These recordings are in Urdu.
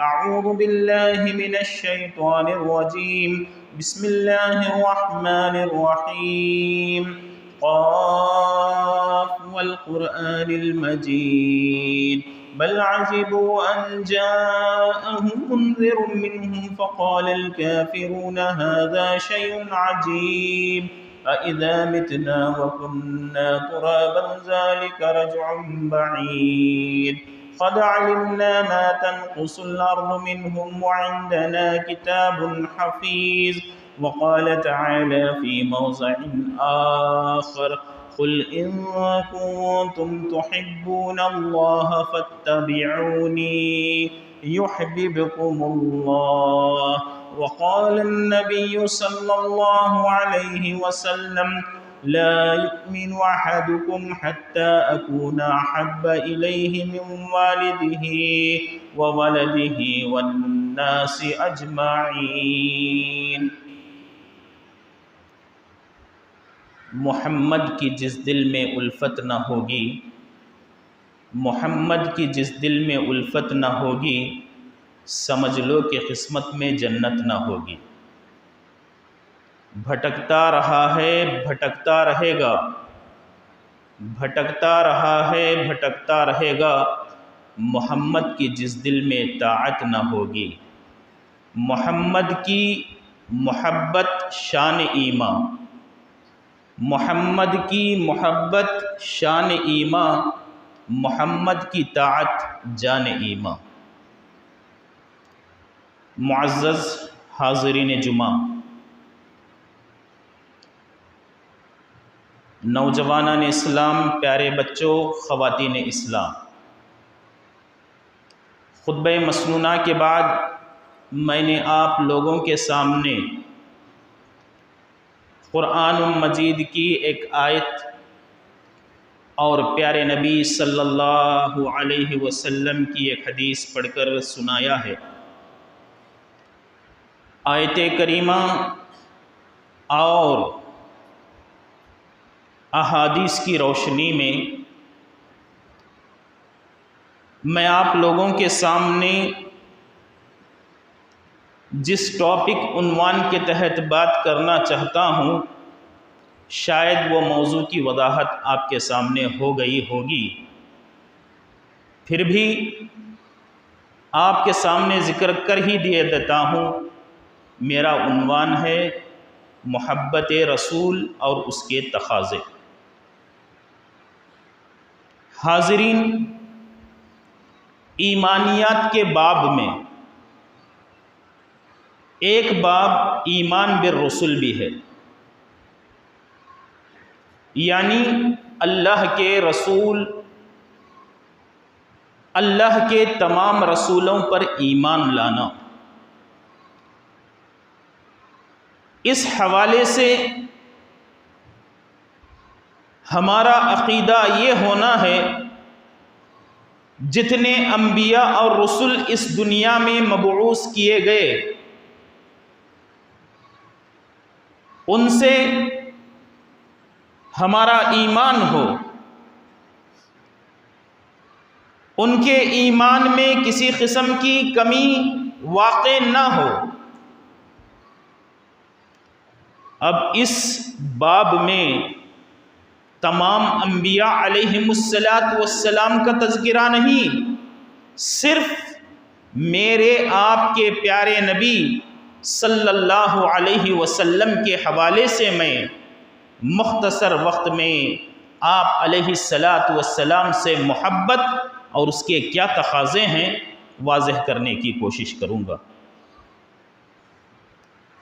أعوذ بالله من الشيطان الرجيم بسم الله الرحمن الرحيم قاف والقرآن المجيد بل عجبوا أن جاءهم منذر منهم فقال الكافرون هذا شيء عجيب أإذا متنا وكنا ترابا ذلك رجع بعيد قد علمنا ما تنقص الأرض منهم وعندنا كتاب حفيظ وقال تعالى في موضع آخر قل إن كنتم تحبون الله فاتبعوني يحببكم الله وقال النبي صلى الله عليه وسلم لا يؤمن أحدكم حتى أكون أحب إليه من والده وولده والناس أجمعين۔ محمد کی جس دل میں الفت نہ ہوگی، محمد کی جس دل میں الفت نہ ہوگی، سمجھ لو کہ قسمت میں جنت نہ ہوگی۔ بھٹکتا رہا ہے بھٹکتا رہے گا، بھٹکتا رہا ہے بھٹکتا رہے گا، محمد کی جس دل میں طاعت نہ ہوگی۔ محمد کی محبت شان ایمان، محمد کی محبت شان ایمان، محمد کی طاعت جان ایمان۔ معزز حاضرین جمعہ، نوجوانان اسلام، پیارے بچوں، خواتین اسلام، خطبہ مسنونہ کے بعد میں نے آپ لوگوں کے سامنے قرآن مجید کی ایک آیت اور پیارے نبی صلی اللہ علیہ وسلم کی ایک حدیث پڑھ کر سنایا ہے۔ آیت کریمہ اور احادیث کی روشنی میں آپ لوگوں کے سامنے جس ٹاپک عنوان کے تحت بات کرنا چاہتا ہوں، شاید وہ موضوع کی وضاحت آپ کے سامنے ہو گئی ہوگی، پھر بھی آپ کے سامنے ذکر کر ہی دیتا ہوں۔ میرا عنوان ہے محبت رسول اور اس کے تقاضے۔ حاضرین، ایمانیات کے باب میں ایک باب ایمان بالرسل بھی ہے، یعنی اللہ کے رسول، اللہ کے تمام رسولوں پر ایمان لانا۔ اس حوالے سے ہمارا عقیدہ یہ ہونا ہے، جتنے انبیاء اور رسول اس دنیا میں مبعوث کیے گئے، ان سے ہمارا ایمان ہو، ان کے ایمان میں کسی قسم کی کمی واقع نہ ہو۔ اب اس باب میں تمام انبیاء علیہم السلام کا تذکرہ نہیں، صرف میرے آپ کے پیارے نبی صلی اللہ علیہ وسلم کے حوالے سے میں مختصر وقت میں آپ علیہ السلام سے محبت اور اس کے کیا تقاضے ہیں واضح کرنے کی کوشش کروں گا۔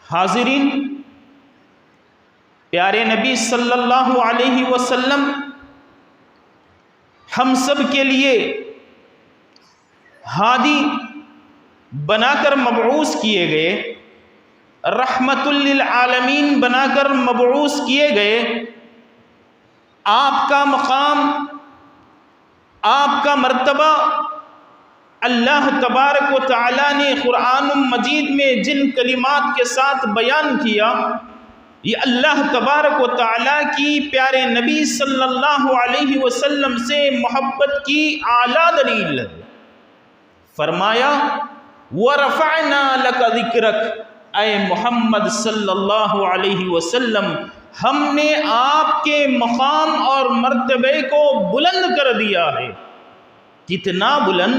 حاضرین، پیارے نبی صلی اللہ علیہ وسلم ہم سب کے لیے ہادی بنا کر مبعوث کیے گئے، رحمت للعالمین بنا کر مبعوث کیے گئے۔ آپ کا مقام، آپ کا مرتبہ اللہ تبارک و تعالی نے قرآن مجید میں جن کلمات کے ساتھ بیان کیا، یہ اللہ تبارک و تعالیٰ کی پیارے نبی صلی اللہ علیہ وسلم سے محبت کی اعلیٰ دلیل ہے۔ فرمایا وَرَفَعْنَا لَكَ ذِكْرَكَ، اے محمد صلی اللہ علیہ وسلم ہم نے آپ کے مقام اور مرتبے کو بلند کر دیا ہے۔ کتنا بلند؟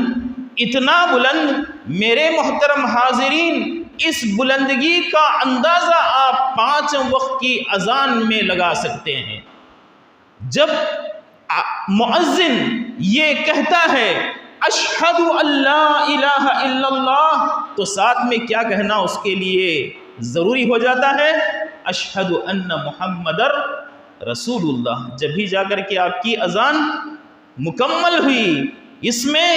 اتنا بلند میرے محترم حاضرین، اس بلندگی کا اندازہ آپ 5 وقت کی اذان میں لگا سکتے ہیں۔ جب مؤذن یہ کہتا ہے اشہد ان لا الہ الا اللہ، تو ساتھ میں کیا کہنا اس کے لیے ضروری ہو جاتا ہے؟ اشہد ان محمد رسول اللہ۔ جب ہی جا کر کے آپ کی اذان مکمل ہوئی۔ اس میں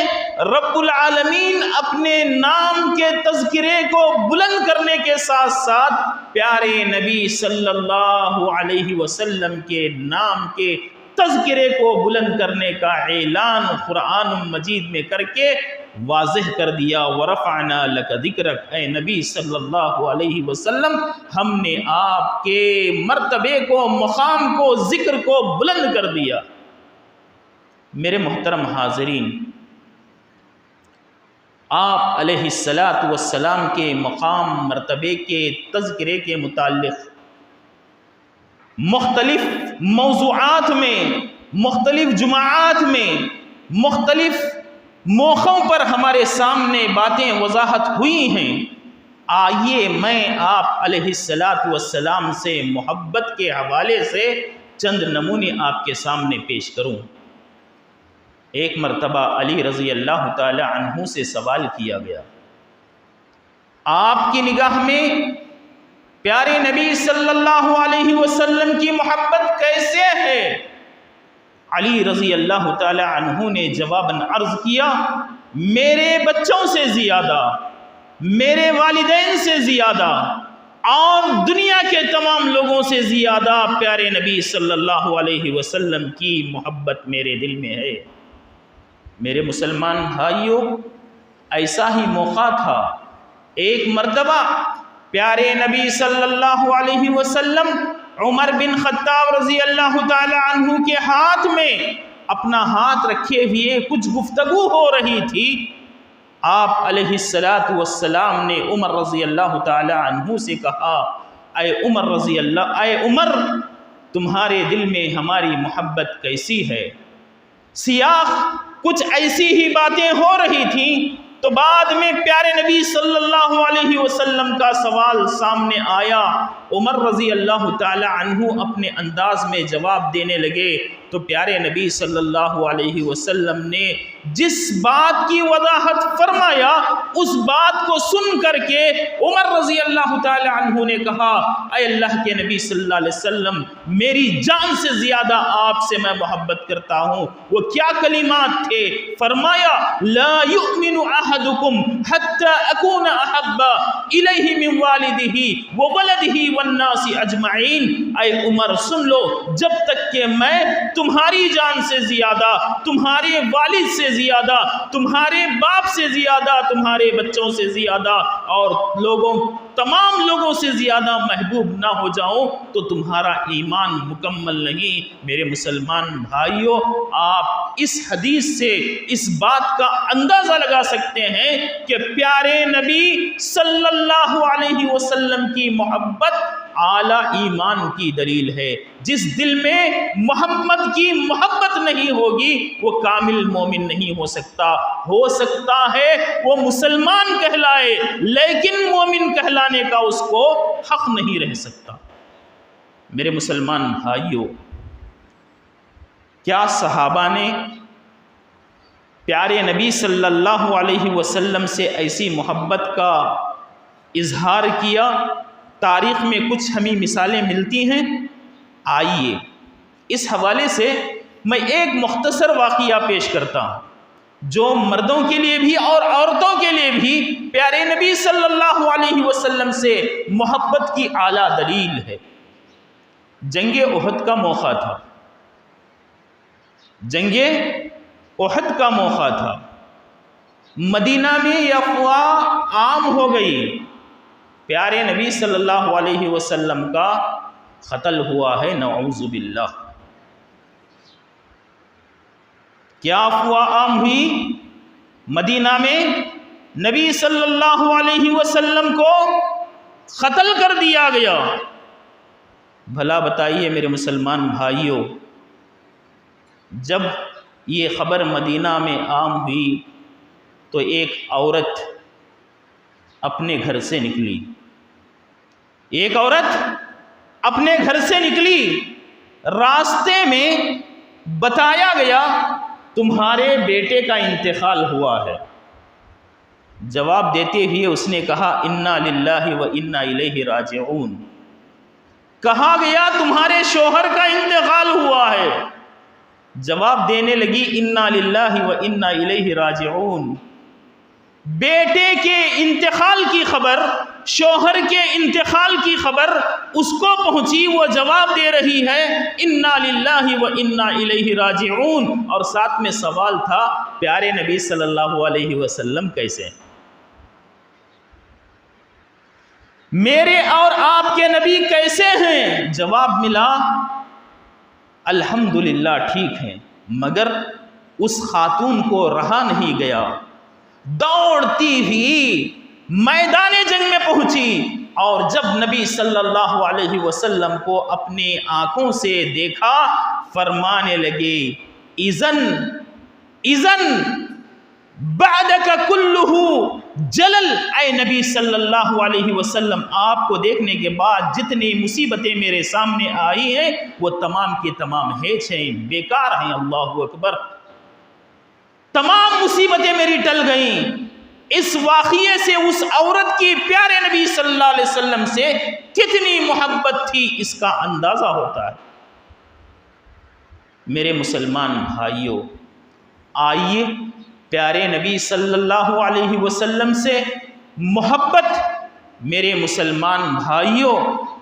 رب العالمین اپنے نام کے تذکرے کو بلند کرنے کے ساتھ ساتھ پیارے نبی صلی اللہ علیہ وسلم کے نام کے تذکرے کو بلند کرنے کا اعلان قرآن مجید میں کر کے واضح کر دیا۔ وَرَفَعْنَا لَكَ ذِكْرَكَ، اے نبی صلی اللہ علیہ وسلم ہم نے آپ کے مرتبے کو، مقام کو، ذکر کو بلند کر دیا۔ میرے محترم حاضرین، آپ علیہ السلام کے مقام مرتبے کے تذکرے کے متعلق مختلف موضوعات میں، مختلف جماعات میں، مختلف موقعوں پر ہمارے سامنے باتیں وضاحت ہوئی ہیں۔ آئیے میں آپ علیہ السلام سے محبت کے حوالے سے چند نمونے آپ کے سامنے پیش کروں۔ ایک مرتبہ علی رضی اللہ تعالی عنہ سے سوال کیا گیا، آپ کی نگاہ میں پیارے نبی صلی اللہ علیہ وسلم کی محبت کیسے ہے؟ علی رضی اللہ تعالی عنہ نے جواباً عرض کیا، میرے بچوں سے زیادہ، میرے والدین سے زیادہ اور دنیا کے تمام لوگوں سے زیادہ پیارے نبی صلی اللہ علیہ وسلم کی محبت میرے دل میں ہے۔ میرے مسلمان بھائیوں، ایسا ہی موقع تھا۔ ایک مرتبہ پیارے نبی صلی اللہ علیہ وسلم عمر بن خطاب رضی اللہ تعالی عنہ کے ہاتھ میں اپنا ہاتھ رکھے ہوئے کچھ گفتگو ہو رہی تھی۔ آپ علیہ السلام نے عمر رضی اللہ تعالی عنہ سے کہا، اے عمر تمہارے دل میں ہماری محبت کیسی ہے؟ سیاق کچھ ایسی ہی باتیں ہو رہی تھیں، تو بعد میں پیارے نبی صلی اللہ علیہ وسلم کا سوال سامنے آیا۔ عمر رضی اللہ تعالی عنہ اپنے انداز میں جواب دینے لگے، تو پیارے نبی صلی اللہ علیہ وسلم نے جس بات کی وضاحت فرمایا اس بات کو سن کر کے عمر رضی اللہ تعالی عنہ نے کہا، اے اللہ کے نبی صلی اللہ علیہ وسلم میری جان سے زیادہ آپ سے میں محبت کرتا ہوں۔ وہ کیا کلمات تھے؟ فرمایا، لا یؤمن احدکم حتی اکون احب الیہ من والدہ وولدہ والناس اجمعین۔ اے عمر سن لو، جب تک کہ میں تمہاری جان سے زیادہ، تمہارے والد سے زیادہ، تمہارے باپ سے زیادہ، تمہارے بچوں سے زیادہ اور تمام لوگوں سے زیادہ محبوب نہ ہو جاؤں تو تمہارا ایمان مکمل نہیں۔ میرے مسلمان بھائیوں، آپ اس حدیث سے اس بات کا اندازہ لگا سکتے ہیں کہ پیارے نبی صلی اللہ علیہ وسلم کی محبت اعلیٰ ایمان کی دلیل ہے۔ جس دل میں محمد کی محبت نہیں ہوگی وہ کامل مومن نہیں ہو سکتا۔ ہو سکتا ہے وہ مسلمان کہلائے لیکن مومن کہلانے کا اس کو حق نہیں رہ سکتا۔ میرے مسلمان بھائیوں، کیا صحابہ نے پیارے نبی صلی اللہ علیہ وسلم سے ایسی محبت کا اظہار کیا؟ تاریخ میں کچھ ہمیں مثالیں ملتی ہیں۔ آئیے اس حوالے سے میں ایک مختصر واقعہ پیش کرتا ہوں جو مردوں کے لیے بھی اور عورتوں کے لیے بھی پیارے نبی صلی اللہ علیہ وسلم سے محبت کی اعلیٰ دلیل ہے۔ جنگ احد کا موقع تھا، جنگ احد کا موقع تھا۔ مدینہ میں یہ افواہ عام ہو گئی، پیارے نبی صلی اللہ علیہ وسلم کا قتل ہوا ہے، نعوذ باللہ۔ کیا افواہ عام ہوئی؟ مدینہ میں نبی صلی اللہ علیہ وسلم کو قتل کر دیا گیا۔ بھلا بتائیے میرے مسلمان بھائیوں، جب یہ خبر مدینہ میں عام ہوئی تو ایک عورت اپنے گھر سے نکلی، ایک عورت اپنے گھر سے نکلی، راستے میں بتایا گیا تمہارے بیٹے کا انتقال ہوا ہے۔ جواب دیتے ہوئے اس نے کہا انا للہ و انا الیہ راجعون۔ کہا گیا تمہارے شوہر کا انتقال ہوا ہے، جواب دینے لگی انا للہ و انا الیہ راجعون۔ بیٹے کے انتقال کی خبر، شوہر کے انتقال کی خبر اس کو پہنچی، وہ جواب دے رہی ہے انا للہ و انا الیہ راجعون، اور ساتھ میں سوال تھا پیارے نبی صلی اللہ علیہ وسلم کیسے؟ میرے اور آپ کے نبی کیسے ہیں؟ جواب ملا الحمدللہ ٹھیک ہیں، مگر اس خاتون کو رہا نہیں گیا، دوڑتی ہوئی میدان جنگ میں پہنچی، اور جب نبی صلی اللہ علیہ وسلم کو اپنے آنکھوں سے دیکھا فرمانے لگے اذن بعدک کلہ جلل، اے نبی صلی اللہ علیہ وسلم آپ کو دیکھنے کے بعد جتنی مصیبتیں میرے سامنے آئی ہیں وہ تمام کی تمام ہیچ ہیں، بیکار ہیں۔ اللہ اکبر، تمام مصیبتیں میری ٹل گئیں۔ اس واقعے سے اس عورت کی پیارے نبی صلی اللہ علیہ وسلم سے کتنی محبت تھی اس کا اندازہ ہوتا ہے۔ میرے مسلمان بھائیوں، آئیے پیارے نبی صلی اللہ علیہ وسلم سے محبت، میرے مسلمان بھائیوں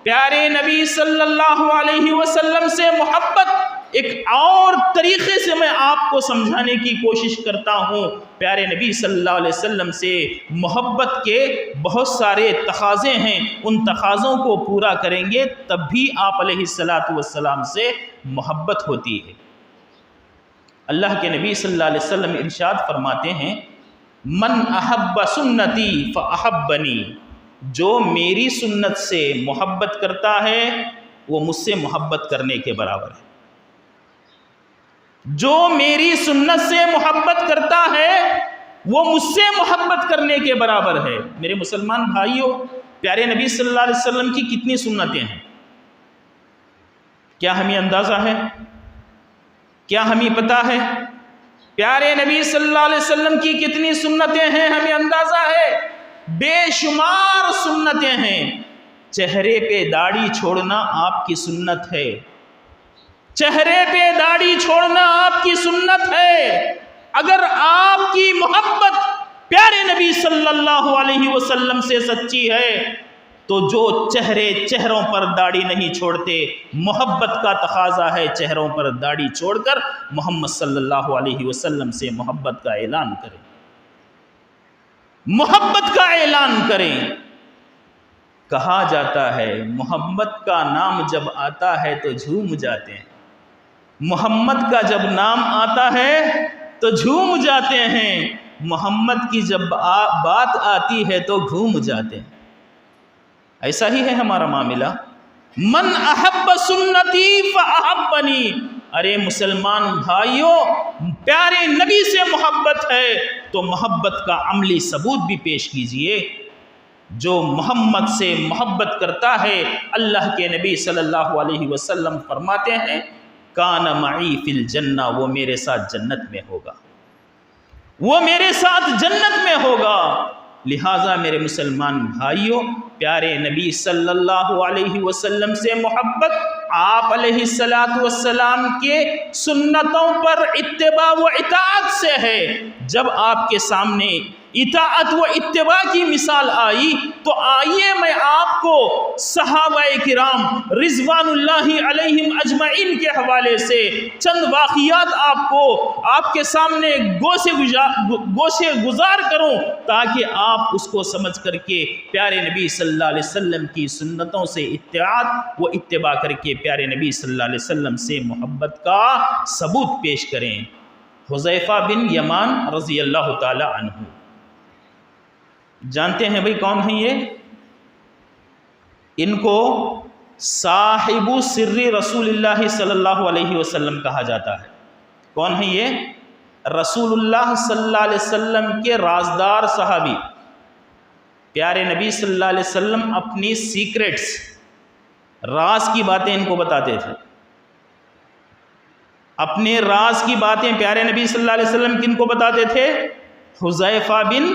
پیارے نبی صلی اللہ علیہ وسلم سے محبت ایک اور طریقے سے میں آپ کو سمجھانے کی کوشش کرتا ہوں۔ پیارے نبی صلی اللہ علیہ وسلم سے محبت کے بہت سارے تقاضے ہیں، ان تقاضوں کو پورا کریں گے تب بھی آپ علیہ السلام سے محبت ہوتی ہے۔ اللہ کے نبی صلی اللہ علیہ وسلم ارشاد فرماتے ہیں من احب سنتی فاحبنی، جو میری سنت سے محبت کرتا ہے وہ مجھ سے محبت کرنے کے برابر ہے۔ جو میری سنت سے محبت کرتا ہے وہ مجھ سے محبت کرنے کے برابر ہے۔ میرے مسلمان بھائیوں، پیارے نبی صلی اللہ علیہ وسلم کی کتنی سنتیں ہیں؟ کیا ہمیں اندازہ ہے؟ کیا ہمیں پتہ ہے؟ پیارے نبی صلی اللہ علیہ وسلم کی کتنی سنتیں ہیں ہمیں اندازہ ہے؟ بے شمار سنتیں ہیں۔ چہرے پہ داڑھی چھوڑنا آپ کی سنت ہے، چہرے پہ داڑھی چھوڑنا آپ کی سنت ہے۔ اگر آپ کی محبت پیارے نبی صلی اللہ علیہ وسلم سے سچی ہے تو جو چہروں پر داڑھی نہیں چھوڑتے، محبت کا تقاضا ہے چہروں پر داڑھی چھوڑ کر محمد صلی اللہ علیہ وسلم سے محبت کا اعلان کریں، محبت کا اعلان کریں۔ کہا جاتا ہے محمد کا نام جب آتا ہے تو جھوم جاتے ہیں، محمد کا جب نام آتا ہے تو جھوم جاتے ہیں، محمد کی جب بات آتی ہے تو گھوم جاتے ہیں۔ ایسا ہی ہے ہمارا معاملہ۔ من احب سنتی فاحبنی، ارے مسلمان بھائیوں، پیارے نبی سے محبت ہے تو محبت کا عملی ثبوت بھی پیش کیجئے۔ جو محمد سے محبت کرتا ہے، اللہ کے نبی صلی اللہ علیہ وسلم فرماتے ہیں کان معی فی الجنہ، وہ میرے ساتھ جنت میں ہوگا، وہ میرے ساتھ جنت میں ہوگا۔ لہٰذا میرے مسلمان بھائیوں، پیارے نبی صلی اللہ علیہ وسلم سے محبت آپ علیہ السلام کے سنتوں پر اتباع و اطاعت سے ہے۔ جب آپ کے سامنے اطاعت و اتباع کی مثال آئی تو آئیے میں آپ کو صحابہ کرام رضوان اللہ علیہم اجمعین کے حوالے سے چند واقعات آپ کے سامنے گوشے گزار کروں تاکہ آپ اس کو سمجھ کر کے پیارے نبی صلی اللہ علیہ وسلم کی سنتوں سے اطاعت و اتباع کر کے پیارے نبی صلی اللہ علیہ وسلم سے محبت کا ثبوت پیش کریں۔ حذیفہ بن یمان رضی اللہ تعالی عنہ جانتے ہیں بھئی کون ہیں یہ؟ ان کو صاحب سر رسول اللہ صلی اللہ علیہ وسلم کہا جاتا ہے۔ کون ہیں یہ؟ رسول اللہ صلی اللہ علیہ وسلم کے رازدار صحابی۔ پیارے نبی صلی اللہ علیہ وسلم اپنی سیکریٹس، راز کی باتیں ان کو بتاتے تھے۔ اپنے راز کی باتیں پیارے نبی صلی اللہ علیہ وسلم کن کو بتاتے تھے؟ حذیفہ بن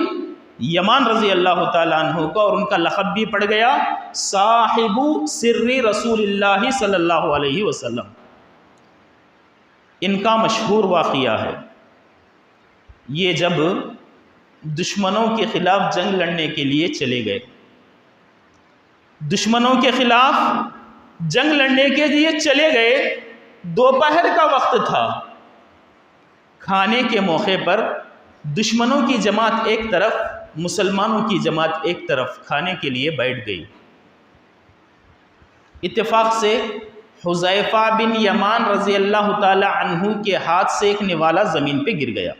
یمان رضی اللہ تعالیٰ عنہ کو، اور ان کا لقب بھی پڑ گیا صاحب سر رسول اللہ صلی اللہ علیہ وسلم۔ ان کا مشہور واقعہ ہے، یہ جب دشمنوں کے خلاف جنگ لڑنے کے لیے چلے گئے، دشمنوں کے خلاف جنگ لڑنے کے لیے چلے گئے، دوپہر کا وقت تھا، کھانے کے موقع پر دشمنوں کی جماعت ایک طرف، مسلمانوں کی جماعت ایک طرف کھانے کے لیے بیٹھ گئی۔ اتفاق سے حذیفہ بن یمان رضی اللہ تعالی عنہ کے ہاتھ سے ایک نوالا زمین پہ گر گیا۔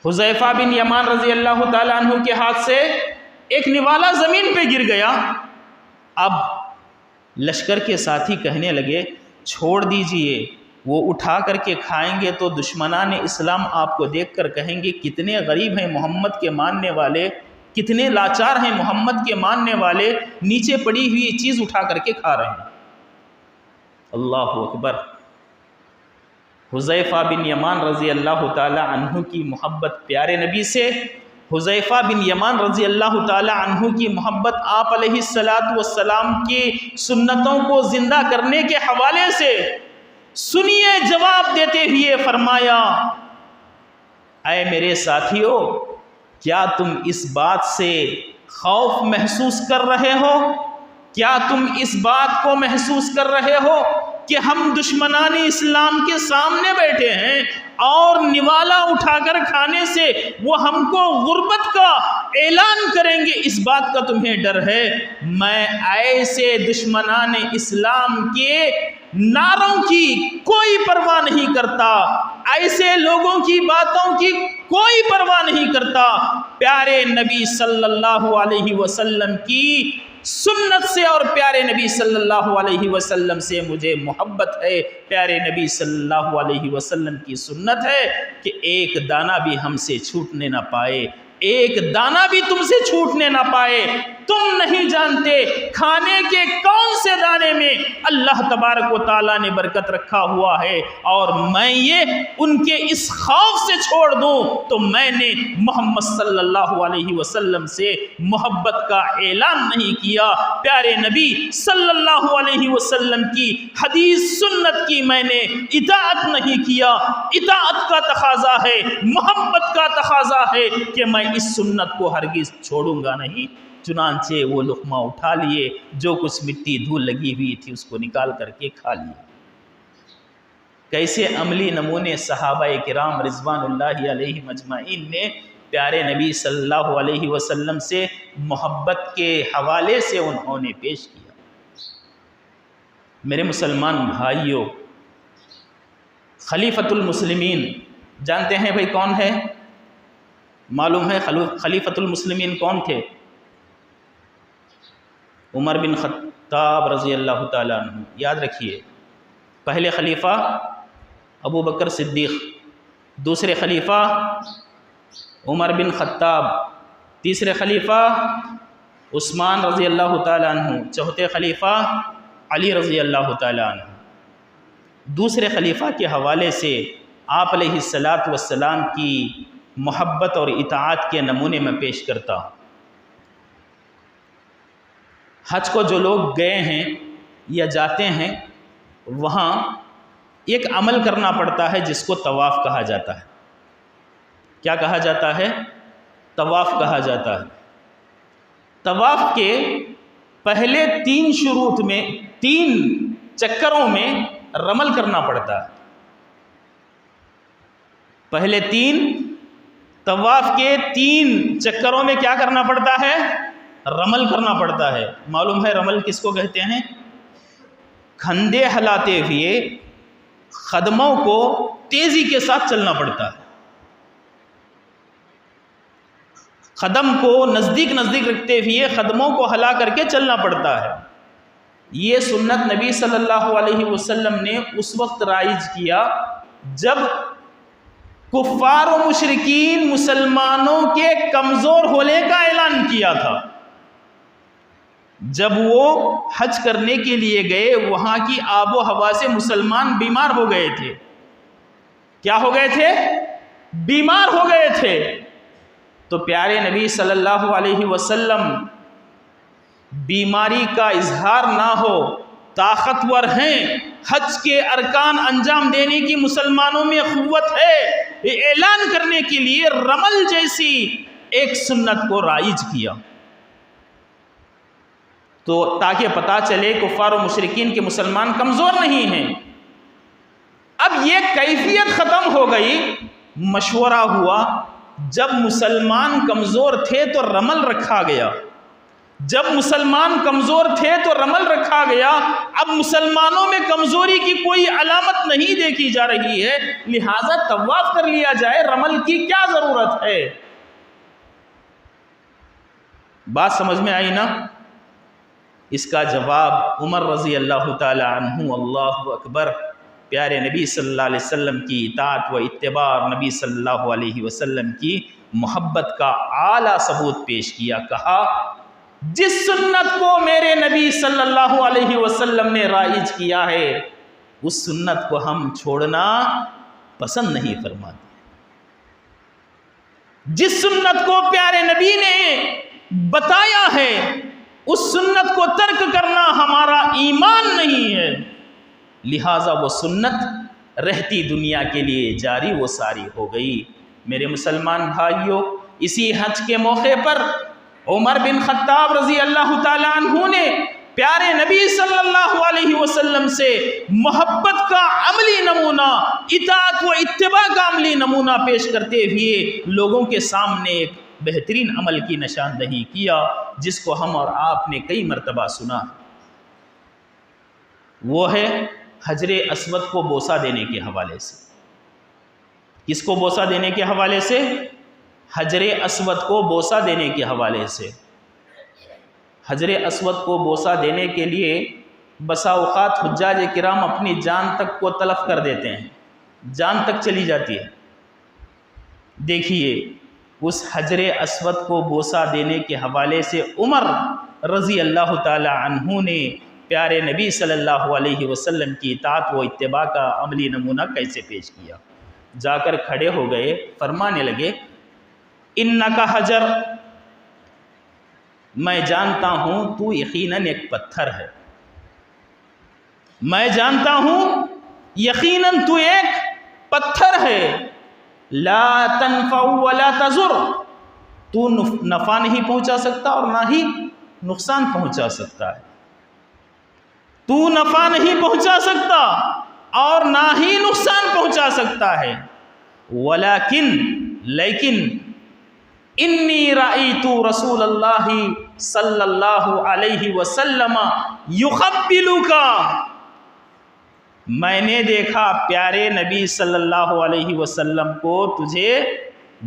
حذیفہ بن یمان رضی اللہ تعالی عنہ کے ہاتھ سے ایک نوالا زمین پہ گر گیا۔ اب لشکر کے ساتھی کہنے لگے چھوڑ دیجئے، وہ اٹھا کر کے کھائیں گے تو دشمنان اسلام آپ کو دیکھ کر کہیں گے کتنے غریب ہیں محمد کے ماننے والے، کتنے لاچار ہیں محمد کے ماننے والے، نیچے پڑی ہوئی چیز اٹھا کر کے کھا رہے ہیں۔ اللہ اکبر۔ حذیفہ بن یمان رضی اللہ تعالی عنہ کی محبت پیارے نبی سے، حذیفہ بن یمان رضی اللہ تعالی عنہ کی محبت آپ علیہ السلام کی سنتوں کو زندہ کرنے کے حوالے سے، سنیے جواب دیتے ہوئے فرمایا، اے میرے ساتھیو، کیا تم اس بات سے خوف محسوس کر رہے ہو؟ کیا تم اس بات کو محسوس کر رہے ہو کہ ہم دشمنان اسلام کے سامنے بیٹھے ہیں اور نوالا اٹھا کر کھانے سے وہ ہم کو غربت کا اعلان کریں گے؟ اس بات کا تمہیں ڈر ہے؟ میں ایسے دشمنان اسلام کے نعروں کی کوئی پرواہ نہیں کرتا، ایسے لوگوں کی باتوں کی کوئی پرواہ نہیں کرتا۔ پیارے نبی صلی اللہ علیہ وسلم کی سنت سے اور پیارے نبی صلی اللہ علیہ وسلم سے مجھے محبت ہے۔ پیارے نبی صلی اللہ علیہ وسلم کی سنت ہے کہ ایک دانہ بھی ہم سے چھوٹنے نہ پائے، ایک دانہ بھی تم سے چھوٹنے نہ پائے۔ تم نہیں جانتے کھانے کے کون سے دانے میں اللہ تبارک و تعالیٰ نے برکت رکھا ہوا ہے، اور میں یہ ان کے اس خوف سے چھوڑ دوں تو میں نے محمد صلی اللہ علیہ وسلم سے محبت کا اعلان نہیں کیا۔ پیارے نبی صلی اللہ علیہ وسلم کی حدیث سنت کی میں نے اطاعت نہیں کیا۔ اطاعت کا تقاضا ہے، محبت کا تقاضا ہے کہ میں اس سنت کو ہرگز چھوڑوں گا نہیں۔ چنانچہ وہ لقمہ اٹھا لیے، جو کچھ مٹی دھول لگی ہوئی تھی اس کو نکال کر کے کھا لیا۔ کیسے عملی نمونے صحابہ کرام رضوان اللہ علیہ مجمعین نے پیارے نبی صلی اللہ علیہ وسلم سے محبت کے حوالے سے انہوں نے پیش کیا۔ میرے مسلمان بھائیوں، خلیفۃ المسلمین جانتے ہیں بھائی کون ہے؟ معلوم ہے خلیفۃ المسلمین کون تھے؟ عمر بن خطاب رضی اللہ تعالیٰ عنہ۔ یاد رکھیے، پہلے خلیفہ ابو بکر صدیق، دوسرے خلیفہ عمر بن خطاب، تیسرے خلیفہ عثمان رضی اللہ تعالیٰ عنہ، چوتھے خلیفہ علی رضی اللہ تعالیٰ عنہ۔ دوسرے خلیفہ کے حوالے سے آپ علیہ السلام کی محبت اور اطاعت کے نمونے میں پیش کرتا ہوں۔ حج کو جو لوگ گئے ہیں یا جاتے ہیں، وہاں ایک عمل کرنا پڑتا ہے جس کو طواف کہا جاتا ہے۔ کیا کہا جاتا ہے؟ طواف کہا جاتا ہے۔ طواف کے پہلے 3 شروط میں، 3 چکروں میں رمل کرنا پڑتا ہے۔ پہلے 3 طواف کے 3 چکروں میں کیا کرنا پڑتا ہے؟ رمل کرنا پڑتا ہے۔ معلوم ہے رمل کس کو کہتے ہیں؟ کھندے ہلاتے ہوئے قدموں کو تیزی کے ساتھ چلنا پڑتا ہے۔ قدم کو نزدیک نزدیک رکھتے ہوئے قدموں کو ہلا کر کے چلنا پڑتا ہے۔ یہ سنت نبی صلی اللہ علیہ وسلم نے اس وقت رائج کیا جب کفار و مشرکین مسلمانوں کے کمزور ہونے کا اعلان کیا تھا۔ جب وہ حج کرنے کے لیے گئے، وہاں کی آب و ہوا سے مسلمان بیمار ہو گئے تھے۔ کیا ہو گئے تھے؟ بیمار ہو گئے تھے۔ تو پیارے نبی صلی اللہ علیہ وسلم بیماری کا اظہار نہ ہو، طاقتور ہیں، حج کے ارکان انجام دینے کی مسلمانوں میں قوت ہے، یہ اعلان کرنے کے لیے رمل جیسی ایک سنت کو رائج کیا، تو تاکہ پتہ چلے کفار و مشرکین کے مسلمان کمزور نہیں ہیں۔ اب یہ کیفیت ختم ہو گئی، مشورہ ہوا، جب مسلمان کمزور تھے تو رمل رکھا گیا، جب مسلمان کمزور تھے تو رمل رکھا گیا، اب مسلمانوں میں کمزوری کی کوئی علامت نہیں دیکھی جا رہی ہے، لہٰذا طواف کر لیا جائے، رمل کی کیا ضرورت ہے؟ بات سمجھ میں آئی نا؟ اس کا جواب عمر رضی اللہ تعالی عنہ، اللہ اکبر، پیارے نبی صلی اللہ علیہ وسلم کی اطاعت و اتباع اور نبی صلی اللہ علیہ وسلم کی محبت کا اعلیٰ ثبوت پیش کیا۔ کہا جس سنت کو میرے نبی صلی اللہ علیہ وسلم نے رائج کیا ہے، اس سنت کو ہم چھوڑنا پسند نہیں فرماتے۔ جس سنت کو پیارے نبی نے بتایا ہے، اس سنت کو ترک کرنا ہمارا ایمان نہیں ہے، لہٰذا وہ سنت رہتی دنیا کے لیے جاری و ساری ہو گئی۔ میرے مسلمان بھائیوں، اسی حج کے موقع پر عمر بن خطاب رضی اللہ تعالیٰ عنہ نے پیارے نبی صلی اللہ علیہ وسلم سے محبت کا عملی نمونہ، اطاعت و اتباع کا عملی نمونہ پیش کرتے ہوئے لوگوں کے سامنے ایک بہترین عمل کی نشاندہی کیا، جس کو ہم اور آپ نے کئی مرتبہ سنا۔ وہ ہے حجر اسود کو بوسہ دینے کے حوالے سے۔ کس کو بوسہ دینے کے حوالے سے؟ حجر اسود کو بوسہ دینے کے حوالے سے۔ حجر اسود کو بوسہ دینے کے لیے بسا اوقات حجاج کرام اپنی جان تک کو تلف کر دیتے ہیں، جان تک چلی جاتی ہے۔ دیکھیے، اس حجر اسود کو بوسہ دینے کے حوالے سے عمر رضی اللہ تعالی عنہ نے پیارے نبی صلی اللہ علیہ وسلم کی اطاعت و اتباع کا عملی نمونہ کیسے پیش کیا؟ جا کر کھڑے ہو گئے، فرمانے لگے، انکا حجر، میں جانتا ہوں تو یقیناً ایک پتھر ہے، میں جانتا ہوں یقیناً تو ایک پتھر ہے، لا تنفع ولا تضر، تو نفع نہیں پہنچا سکتا اور نہ ہی نقصان پہنچا سکتا ہے، تو نفع نہیں پہنچا سکتا اور نہ ہی نقصان پہنچا سکتا ہے، لیکن انی رأیت رسول اللہ صلی اللہ علیہ وسلم یقبلک، میں نے دیکھا پیارے نبی صلی اللہ علیہ وسلم کو تجھے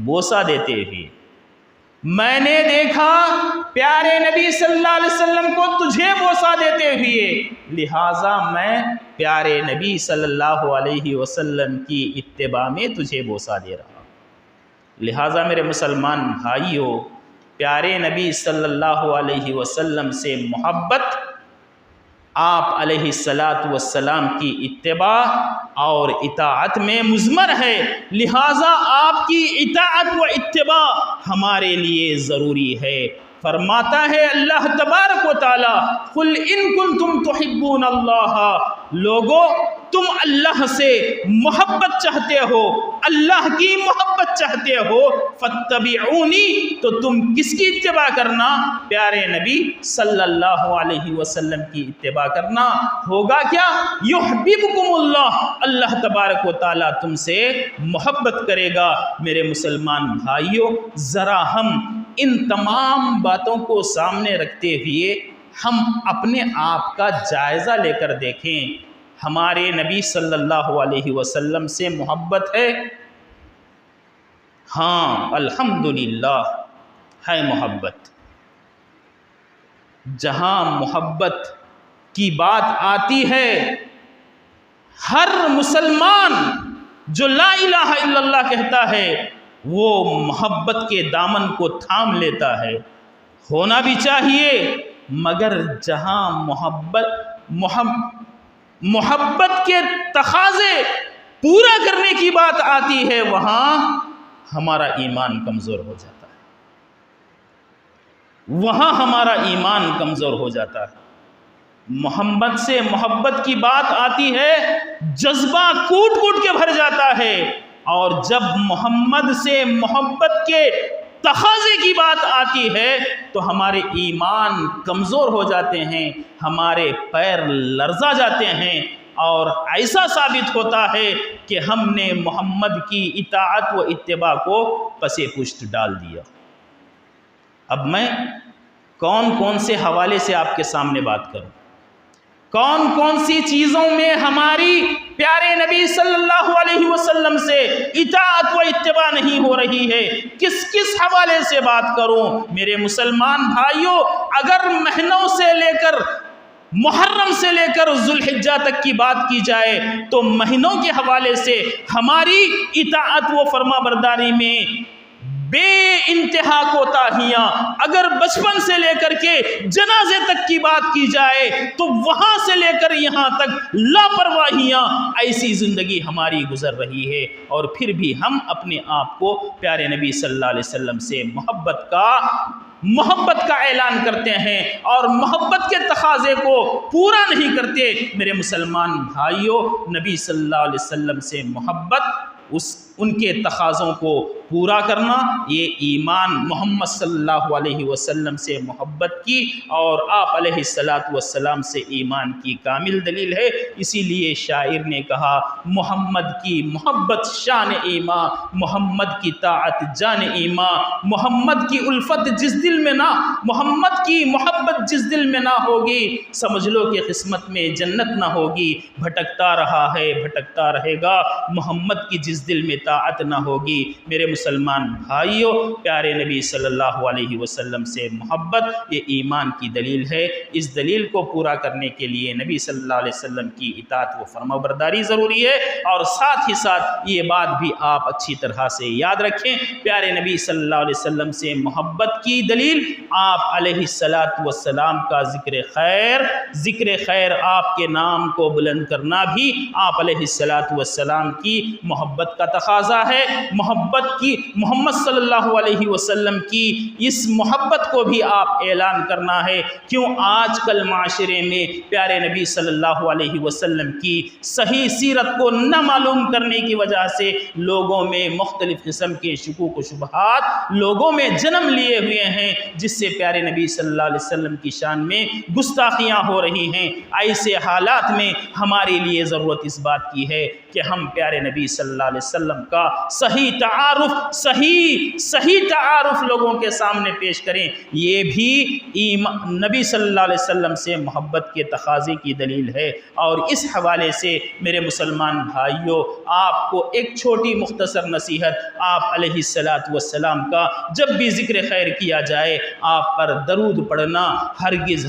بوسہ دیتے ہوئے، میں نے دیکھا پیارے نبی صلی اللہ علیہ وسلم کو تجھے بوسہ دیتے ہوئے، لہٰذا میں پیارے نبی صلی اللہ علیہ وسلم کی اتباع میں تجھے بوسہ دے رہا ہوں۔ لہٰذا میرے مسلمان بھائیوں، پیارے نبی صلی اللہ علیہ وسلم سے محبت آپ علیہ السلام کی اتباع اور اطاعت میں مضمر ہے، لہٰذا آپ کی اطاعت و اتباع ہمارے لیے ضروری ہے۔ فرماتا ہے اللہ تبارک و تعالی، قل ان کنتم تحبون اللہ، لوگو تم اللہ سے محبت چاہتے ہو، اللہ کی محبت چاہتے ہو، فاتبعونی، تو تم کس کی اتباع کرنا؟ پیارے نبی صلی اللہ علیہ وسلم کی اتباع کرنا۔ ہوگا کیا؟ یحببکم اللہ، اللہ تبارک و تعالیٰ تم سے محبت کرے گا۔ میرے مسلمان بھائیوں، ذرا ہم ان تمام باتوں کو سامنے رکھتے ہوئے ہم اپنے آپ کا جائزہ لے کر دیکھیں، ہمارے نبی صلی اللہ علیہ وسلم سے محبت ہے؟ ہاں الحمدللہ، ہے محبت۔ جہاں محبت کی بات آتی ہے، ہر مسلمان جو لا الہ الا اللہ کہتا ہے وہ محبت کے دامن کو تھام لیتا ہے، ہونا بھی چاہیے، مگر جہاں محبت کے تقاضے پورا کرنے کی بات آتی ہے وہاں ہمارا ایمان کمزور ہو جاتا ہے، وہاں ہمارا ایمان کمزور ہو جاتا ہے۔ محمد سے محبت کی بات آتی ہے، جذبہ کوٹ کوٹ کے بھر جاتا ہے، اور جب محمد سے محبت کے تقاضے کی بات آتی ہے تو ہمارے ایمان کمزور ہو جاتے ہیں، ہمارے پیر لرزا جاتے ہیں، اور ایسا ثابت ہوتا ہے کہ ہم نے محمد کی اطاعت و اتباع کو پس پشت ڈال دیا۔ اب میں کون کون سے حوالے سے آپ کے سامنے بات کروں، کون کون سی چیزوں میں ہماری پیارے نبی صلی اللہ علیہ وسلم سے اطاعت و اتباع نہیں ہو رہی ہے، کس کس حوالے سے بات کروں؟ میرے مسلمان بھائیوں، اگر مہینوں سے لے کر محرم سے لے کر ذوالحجہ تک کی بات کی جائے تو مہینوں کے حوالے سے ہماری اطاعت و فرما برداری میں بے انتہا کوتاہیاں، اگر بچپن سے لے کر کے جنازے تک کی بات کی جائے تو وہاں سے لے کر یہاں تک لاپرواہیاں، ایسی زندگی ہماری گزر رہی ہے، اور پھر بھی ہم اپنے آپ کو پیارے نبی صلی اللہ علیہ وسلم سے محبت کا اعلان کرتے ہیں اور محبت کے تقاضے کو پورا نہیں کرتے۔ میرے مسلمان بھائیوں، نبی صلی اللہ علیہ وسلم سے محبت، ان کے تقاضوں کو پورا کرنا، یہ ایمان محمد صلی اللہ علیہ وسلم سے محبت کی اور آپ علیہ السلام سے ایمان کی کامل دلیل ہے۔ اسی لیے شاعر نے کہا، محمد کی محبت شان ایمان، محمد کی طاعت جان ایمان، محمد کی الفت جس دل میں نہ، محمد کی محبت جس دل میں نہ ہوگی، سمجھ لو کہ قسمت میں جنت نہ ہوگی۔ بھٹکتا رہا ہے بھٹکتا رہے گا، محمد کی جس دل میں طاعت نہ ہوگی۔ میرے مسلمان بھائیوں، پیارے نبی صلی اللہ علیہ وسلم سے محبت یہ ایمان کی دلیل ہے۔ اس دلیل کو پورا کرنے کے لیے نبی صلی اللہ علیہ وسلم کی اطاعت و فرما برداری ضروری ہے، اور ساتھ ہی ساتھ یہ بات بھی آپ اچھی طرح سے یاد رکھیں، پیارے نبی صلی اللہ علیہ وسلم سے محبت کی دلیل آپ علیہ السلام کا ذکر خیر آپ کے نام کو بلند کرنا بھی آپ علیہ السلام کی محبت کا تقاضا ہے۔ محمد صلی اللہ علیہ وسلم کی اس محبت کو بھی آپ اعلان کرنا ہے۔ کیوں آج کل معاشرے میں پیارے نبی صلی اللہ علیہ وسلم کی صحیح سیرت کو نہ معلوم کرنے کی وجہ سے لوگوں میں مختلف قسم کے شکوک و شبہات لوگوں میں جنم لیے ہوئے ہیں، جس سے پیارے نبی صلی اللہ علیہ وسلم کی شان میں گستاخیاں ہو رہی ہیں۔ ایسے حالات میں ہمارے لیے ضرورت اس بات کی ہے کہ ہم پیارے نبی صلی اللہ علیہ وسلم کا صحیح تعارف لوگوں کے سامنے پیش کریں۔ یہ بھی نبی صلی اللہ علیہ وسلم سے محبت کے تقاضے کی دلیل ہے۔ اور اس حوالے سے میرے مسلمان بھائیوں، آپ کو ایک چھوٹی مختصر نصیحت، آپ علیہ السلام کا جب بھی ذکر خیر کیا جائے آپ پر درود پڑھنا ہرگز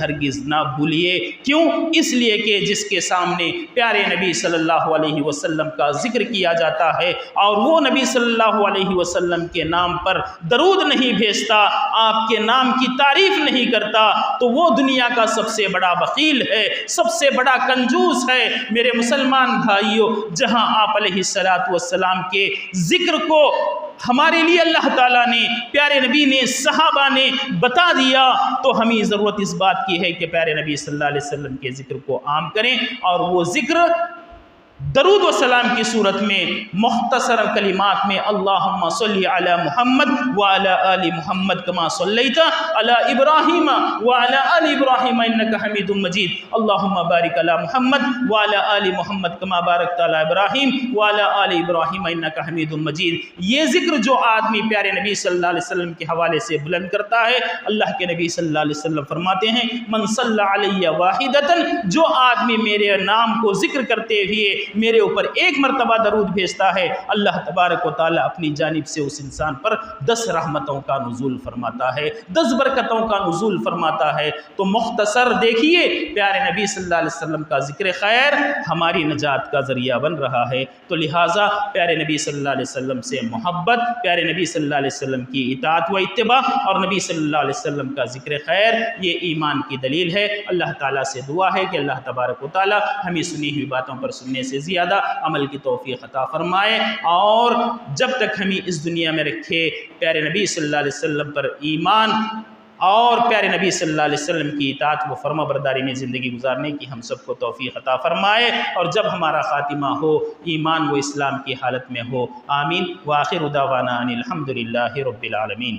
نہ بھولیے۔ کیوں؟ اس لیے کہ جس کے سامنے پیارے نبی صلی اللہ علیہ وسلم کا ذکر کیا جاتا ہے اور وہ نبی صلی اللہ علیہ وسلم کے نام پر درود نہیں بھیجتا، آپ کے نام کی تعریف نہیں کرتا، تو وہ دنیا کا سب سے بڑا بخیل ہے، سب سے بڑا کنجوس ہے۔ میرے مسلمان بھائیوں، جہاں آپ علیہ السلام کے ذکر کو ہمارے لیے اللہ تعالیٰ نے، پیارے نبی نے، صحابہ نے بتا دیا، تو ہمیں ضرورت اس بات کی ہے کہ پیارے نبی صلی اللہ علیہ وسلم کے ذکر کو عام کریں، اور وہ ذکر درود و سلام کی صورت میں مختصر کلمات میں اللہم صلی علی محمد وعلی آل محمد کما صلیت علی ابراہیم وعلی آل ابراہیم انک حمید مجید، اللہم بارک علی محمد وعلی آل محمد کما بارکت علی ابراہیم وعلی آل ابراہیم انک حمید مجید۔ یہ ذکر جو آدمی پیارے نبی صلی اللہ علیہ وسلم کے حوالے سے بلند کرتا ہے، اللہ کے نبی صلی اللہ علیہ وسلم فرماتے ہیں، من صلی علی واحدۃ، جو آدمی میرے نام کو ذکر کرتے ہوئے میرے اوپر ایک مرتبہ درود بھیجتا ہے، اللہ تبارک و تعالیٰ اپنی جانب سے اس انسان پر 10 رحمتوں کا نزول فرماتا ہے، 10 برکتوں کا نزول فرماتا ہے۔ تو مختصر دیکھیے پیارے نبی صلی اللہ علیہ وسلم کا ذکر خیر ہماری نجات کا ذریعہ بن رہا ہے۔ تو لہٰذا پیارے نبی صلی اللہ علیہ وسلم سے محبت، پیارے نبی صلی اللہ علیہ وسلم کی اطاعت و اتباع اور نبی صلی اللہ علیہ وسلم کا ذکر خیر، یہ ایمان کی دلیل ہے۔ اللہ تعالیٰ سے دعا ہے کہ اللہ تبارک و تعالیٰ ہمیں سنی ہوئی باتوں پر سننے سے زیادہ عمل کی توفیق عطا فرمائے، اور جب تک ہمیں اس دنیا میں رکھے پیارے نبی صلی اللہ علیہ وسلم پر ایمان اور پیارے نبی صلی اللہ علیہ وسلم کی اطاعت و فرما برداری میں زندگی گزارنے کی ہم سب کو توفیق عطا فرمائے، اور جب ہمارا خاتمہ ہو ایمان و اسلام کی حالت میں ہو۔ آمین۔ وآخر دعوانا ان الحمد للہ رب العالمین۔